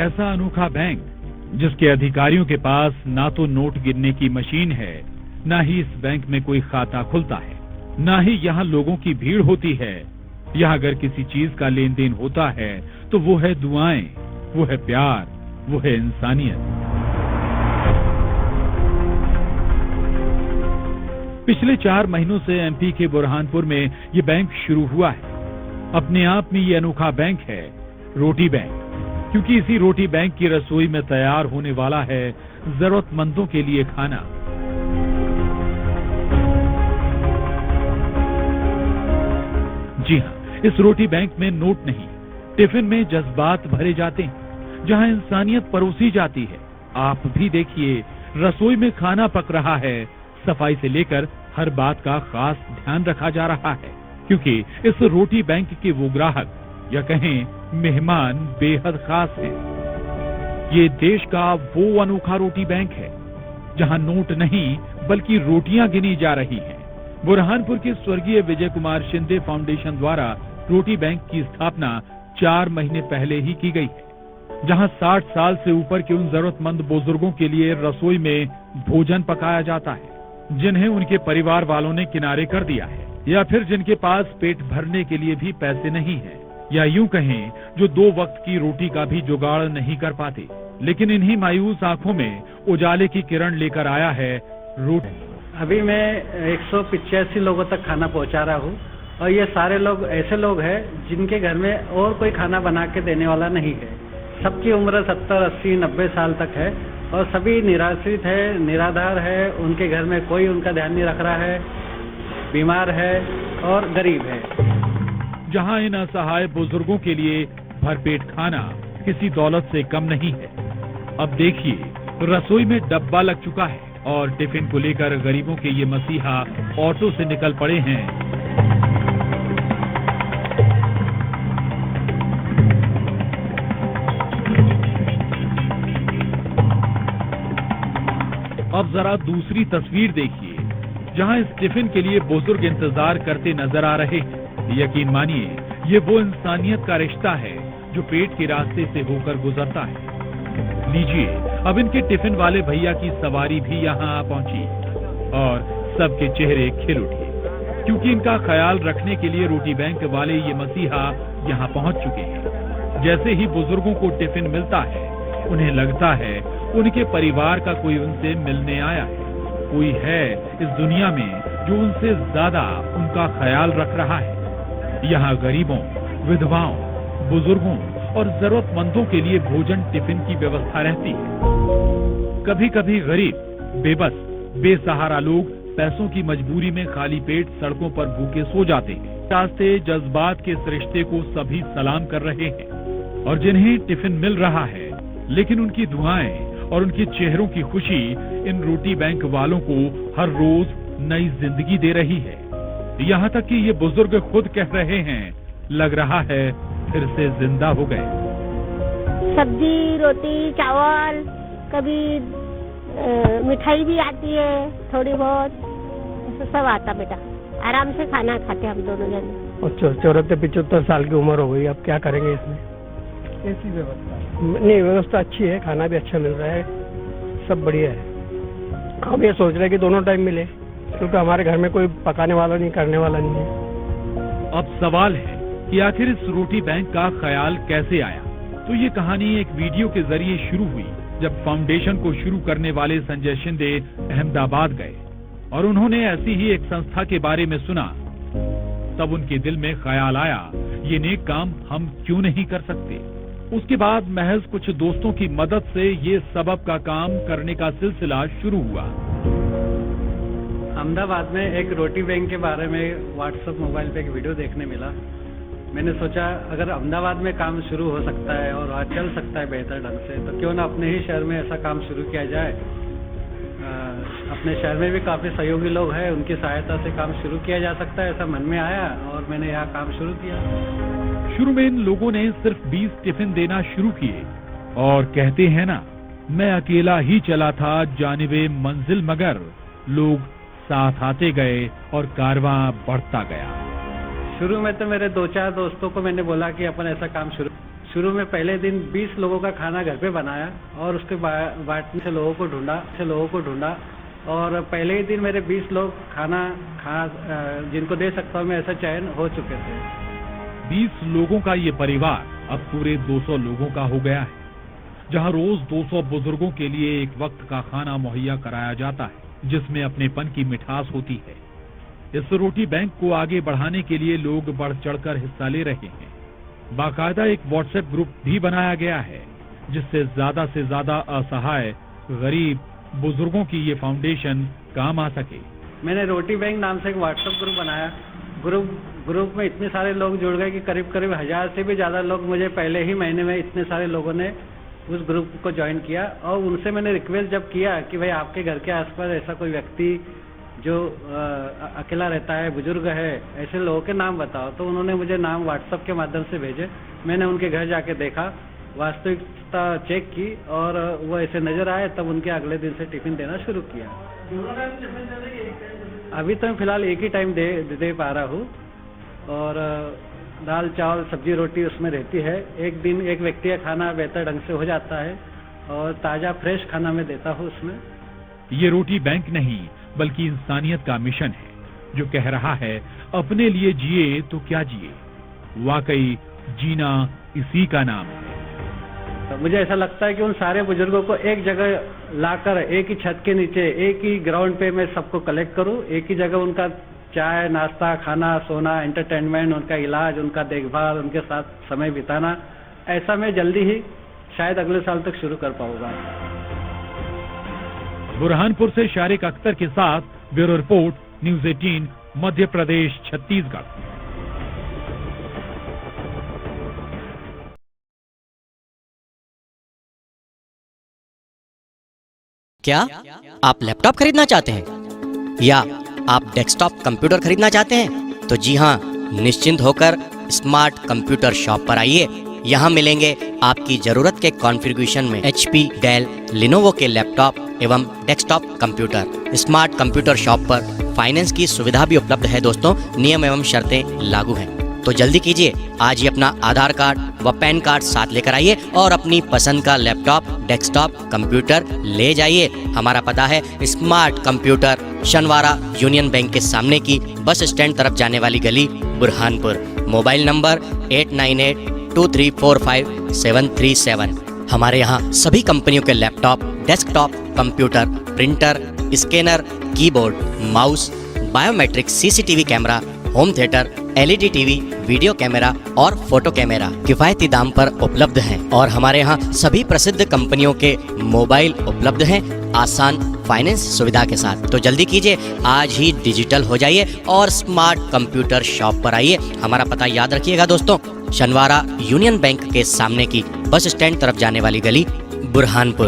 ऐसा अनोखा बैंक जिसके अधिकारियों के पास ना तो नोट गिनने की मशीन है, ना ही इस बैंक में कोई खाता खुलता है, ना ही यहाँ लोगों की भीड़ होती है। यहाँ अगर किसी चीज का लेन देन होता है तो वो है दुआएं, वो है प्यार, वो है इंसानियत। पिछले 4 महीनों से एमपी के बुरहानपुर में ये बैंक शुरू हुआ है। अपने आप में ये अनोखा बैंक है रोटी बैंक, क्योंकि इसी रोटी बैंक की रसोई में तैयार होने वाला है जरूरतमंदों के लिए खाना। जी हाँ, इस रोटी बैंक में नोट नहीं, टिफिन में जज्बात भरे जाते हैं, जहाँ इंसानियत परोसी जाती है। आप भी देखिए, रसोई में खाना पक रहा है, सफाई से लेकर हर बात का खास ध्यान रखा जा रहा है, क्योंकि इस रोटी बैंक के वो ग्राहक या कहें मेहमान बेहद खास हैं। ये देश का वो अनोखा रोटी बैंक है जहां नोट नहीं बल्कि रोटियां गिनी जा रही हैं। बुरहानपुर के स्वर्गीय विजय कुमार शिंदे फाउंडेशन द्वारा रोटी बैंक की स्थापना 4 महीने पहले ही की गई है, जहां 60 साल से ऊपर के उन जरूरतमंद बुजुर्गों के लिए रसोई में भोजन पकाया जाता है जिन्हें उनके परिवार वालों ने किनारे कर दिया है, या फिर जिनके पास पेट भरने के लिए भी पैसे नहीं है, या यूं कहें जो 2 वक्त की रोटी का भी जुगाड़ नहीं कर पाते। लेकिन इन्हीं मायूस आंखों में उजाले की किरण लेकर आया है रोटी। अभी मैं 185 लोगों तक खाना पहुंचा रहा हूं, और ये सारे लोग ऐसे लोग हैं जिनके घर में और कोई खाना बना के देने वाला नहीं है। सबकी उम्र 70, 80, 90 साल तक है, और सभी निराश्रित है, निराधार है, उनके घर में कोई उनका ध्यान नहीं रख रहा है, बीमार है और गरीब है। जहां इन असहाय बुजुर्गों के लिए भरपेट खाना किसी दौलत से कम नहीं है। अब देखिए, रसोई में डब्बा लग चुका है और टिफिन को लेकर गरीबों के ये मसीहा ऑटो से निकल पड़े हैं। अब जरा दूसरी तस्वीर देखिए, जहां इस टिफिन के लिए बुजुर्ग इंतजार करते नजर आ रहे हैं। यकीन मानिए, ये वो इंसानियत का रिश्ता है जो पेट के रास्ते से होकर गुजरता है। लीजिए, अब इनके टिफिन वाले भैया की सवारी भी यहाँ आ पहुंची और सबके चेहरे खिल उठे, क्योंकि इनका ख्याल रखने के लिए रोटी बैंक वाले ये मसीहा यहाँ पहुंच चुके हैं। जैसे ही बुजुर्गों को टिफिन मिलता है, उन्हें लगता है उनके परिवार का कोई उनसे मिलने आया है, कोई है इस दुनिया में जो उनसे ज्यादा उनका ख्याल रख रहा है। यहाँ गरीबों, विधवाओं, बुजुर्गों और जरूरतमंदों के लिए भोजन टिफिन की व्यवस्था रहती है। कभी कभी गरीब, बेबस, बेसहारा लोग पैसों की मजबूरी में खाली पेट सड़कों पर भूखे सो जाते हैं। रास्ते जज्बात के इस रिश्ते को सभी सलाम कर रहे हैं, और जिन्हें टिफिन मिल रहा है, लेकिन उनकी दुआएं और उनके चेहरों की खुशी इन रोटी बैंक वालों को हर रोज नई जिंदगी दे रही है। यहाँ तक कि ये बुजुर्ग खुद कह रहे हैं, लग रहा है फिर से जिंदा हो गए। सब्जी, रोटी, चावल, कभी मिठाई भी आती है, थोड़ी बहुत सब आता बेटा। आराम से खाना खाते हम दोनों जने। और 74-75 साल की उम्र हो गई, अब क्या करेंगे इसमें? कैसी व्यवस्था? नहीं, व्यवस्था अच्छी है, खाना भी अच्छा मिल रहा है, सब बढ़िया है। हम ये सोच रहे हैं कि दोनों टाइम मिले, क्योंकि हमारे घर में कोई पकाने वाला नहीं, करने वाला नहीं है। अब सवाल है कि आखिर इस रोटी बैंक का ख्याल कैसे आया। तो ये कहानी एक वीडियो के जरिए शुरू हुई, जब फाउंडेशन को शुरू करने वाले संजय शिंदे अहमदाबाद गए और उन्होंने ऐसी ही एक संस्था के बारे में सुना। तब उनके दिल में ख्याल आया, ये नेक काम हम क्यों नहीं कर सकते। उसके बाद महज कुछ दोस्तों की मदद से ये सबब का काम करने का सिलसिला शुरू हुआ। अहमदाबाद में एक रोटी बैंक के बारे में व्हाट्सएप मोबाइल पे एक वीडियो देखने मिला। मैंने सोचा अगर अहमदाबाद में काम शुरू हो सकता है और वहाँ चल सकता है बेहतर ढंग से, तो क्यों ना अपने ही शहर में ऐसा काम शुरू किया जाए। अपने शहर में भी काफी सहयोगी लोग हैं, उनकी सहायता से काम शुरू किया जा सकता है, ऐसा मन में आया और मैंने यहाँ काम शुरू किया। शुरू में इन लोगों ने सिर्फ 20 टिफिन देना शुरू किए और कहते हैं ना, मैं अकेला ही चला था जानिबे मंजिल, मगर लोग साथ आते गए और कारवां बढ़ता गया। शुरू में तो मेरे 2-4 दोस्तों को मैंने बोला कि अपन ऐसा काम शुरू शुरू में पहले दिन 20 लोगों का खाना घर पे बनाया और उसके बांटने से लोगों को ढूंढा और पहले ही दिन मेरे 20 लोग खाना जिनको दे सकता हूँ मैं, ऐसा चयन हो चुके थे। 20 लोगों का ये परिवार अब पूरे 200 लोगों का हो गया है, जहां रोज 200 बुजुर्गों के लिए एक वक्त का खाना मुहैया कराया जाता है, जिसमें अपनेपन की मिठास होती है। इस रोटी बैंक को आगे बढ़ाने के लिए लोग बढ़ चढ़कर हिस्सा ले रहे हैं। बाकायदा एक व्हाट्सएप ग्रुप भी बनाया गया है, जिससे ज्यादा से ज्यादा असहाय गरीब बुजुर्गों की ये फाउंडेशन काम आ सके। मैंने रोटी बैंक नाम से एक व्हाट्सएप ग्रुप बनाया। ग्रुप में इतने सारे लोग जुड़ गए कि करीब 1000 से भी ज्यादा लोग मुझे पहले ही महीने में इतने सारे लोगों ने उस ग्रुप को ज्वाइन किया और उनसे मैंने रिक्वेस्ट जब किया कि भाई आपके घर के आसपास ऐसा कोई व्यक्ति जो अकेला रहता है, बुजुर्ग है, ऐसे लोगों के नाम बताओ, तो उन्होंने मुझे नाम व्हाट्सएप के माध्यम से भेजे। मैंने उनके घर जाके देखा, वास्तविकता चेक की और वो ऐसे नजर आए, तब उनके अगले दिन से टिफिन देना शुरू किया। अभी तो मैं फिलहाल एक ही टाइम दे पा रहा हूँ और दाल चावल सब्जी रोटी उसमें रहती है। एक दिन एक व्यक्ति का खाना बेहतर ढंग से हो जाता है और ताज़ा फ्रेश खाना मैं देता हूँ उसमें। ये रोटी बैंक नहीं बल्कि इंसानियत का मिशन है, जो कह रहा है अपने लिए जिए तो क्या जिए। वाकई जीना इसी का नाम है। तो मुझे ऐसा लगता है कि उन सारे बुजुर्गों को एक जगह लाकर एक ही छत के नीचे एक ही ग्राउंड पे मैं सबको कलेक्ट करूं, एक ही जगह उनका चाय नाश्ता खाना सोना एंटरटेनमेंट, उनका इलाज, उनका देखभाल, उनके साथ समय बिताना, ऐसा मैं जल्दी ही शायद अगले साल तक शुरू कर पाऊंगा। बुरहानपुर से शारिक अख्तर के साथ bureau report, news 18 Madhya Pradesh Chhattisgarh. क्या आप लैपटॉप खरीदना चाहते हैं या आप डेस्कटॉप कंप्यूटर खरीदना चाहते हैं? तो जी हाँ, निश्चिंत होकर स्मार्ट कंप्यूटर शॉप पर आइए। यहाँ मिलेंगे आपकी जरूरत के कॉन्फ़िगरेशन में HP, डेल, लिनोवो के लैपटॉप एवं desktop computer. Smart computer shop पर फाइनेंस की सुविधा भी उपलब्ध है दोस्तों, नियम एवं शर्तें लागू हैं। तो जल्दी कीजिए, आज ही अपना आधार कार्ड व पैन कार्ड साथ लेकर आइए और अपनी पसंद का लैपटॉप, डेस्कटॉप, कंप्यूटर ले जाइए। हमारा पता है स्मार्ट कंप्यूटर, शनवारा यूनियन बैंक के सामने की बस स्टैंड तरफ जाने वाली गली, बुरहानपुर। Mobile number 8982345737। हमारे यहाँ सभी कंपनियों के laptop, desktop, computer, printer, scanner, keyboard, mouse, biometric CCTV camera, home theatre, LED TV, video camera और फोटो कैमरा किफायती दाम पर उपलब्ध हैं। और हमारे यहाँ सभी प्रसिद्ध कंपनियों के मोबाइल उपलब्ध हैं आसान फाइनेंस सुविधा के साथ। तो जल्दी कीजिए, आज ही डिजिटल हो जाइए और स्मार्ट कंप्यूटर शॉप पर आइए। हमारा पता याद रखिएगा दोस्तों, शनवारा यूनियन बैंक के सामने की बस स्टैंड तरफ जाने वाली गली, बुरहानपुर।